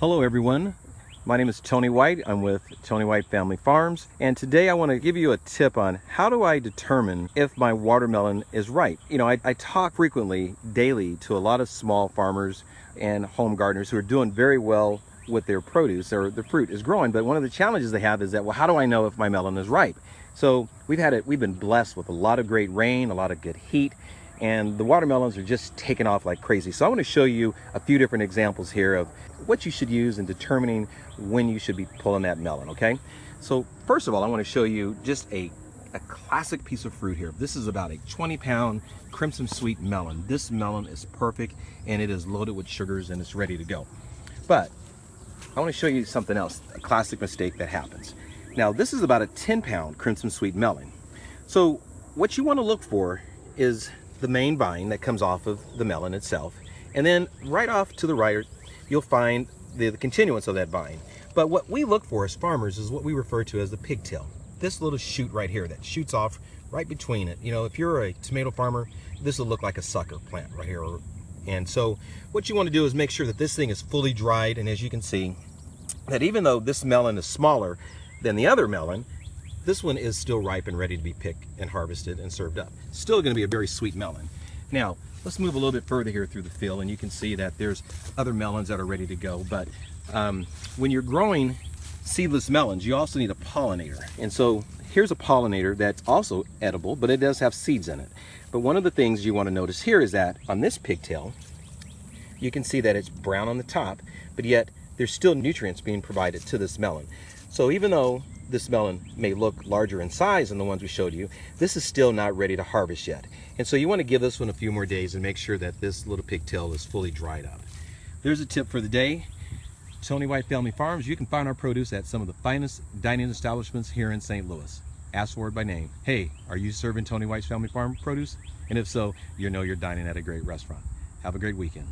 Hello everyone, my name is Tony White. I'm with Tony White Family Farms, and today I want to give you a tip on how do I determine if my watermelon is ripe. You know, I talk frequently, daily, to a lot of small farmers and home gardeners who are doing very well with their produce, or the fruit is growing, but one of the challenges they have is that, well, how do I know if my melon is ripe? So we've been blessed with a lot of great rain, a lot of good heat, and the watermelons are just taking off like crazy. So I want to show you a few different examples here of what you should use in determining when you should be pulling that melon, okay? So first of all, I want to show you just a classic piece of fruit here. This is about a 20-pound crimson sweet melon. This melon is perfect, and it is loaded with sugars, and it's ready to go. But I want to show you something else, a classic mistake that happens. Now, this is about a 10-pound crimson sweet melon. So what you want to look for is the main vine that comes off of the melon itself, and then right off to the right you'll find the continuance of that vine. But what we look for as farmers is what we refer to as the pigtail. This little shoot right here that shoots off right between it. You know, if you're a tomato farmer, this will look like a sucker plant right here. And so what you want to do is make sure that this thing is fully dried, and as you can see, that even though this melon is smaller than the other melon, this one is still ripe and ready to be picked and harvested and served up. Still going to be a very sweet melon. Now, let's move a little bit further here through the field, and you can see that there's other melons that are ready to go. But when you're growing seedless melons, you also need a pollinator. And so here's a pollinator that's also edible, but it does have seeds in it. But one of the things you want to notice here is that on this pigtail, you can see that it's brown on the top, but yet there's still nutrients being provided to this melon. So even though this melon may look larger in size than the ones we showed you, this is still not ready to harvest yet. And so you want to give this one a few more days and make sure that this little pigtail is fully dried up. There's a tip for the day. Tony White Family Farms, you can find our produce at some of the finest dining establishments here in St. Louis. Ask for it by name. Hey, are you serving Tony White's Family Farm produce? And if so, you know you're dining at a great restaurant. Have a great weekend.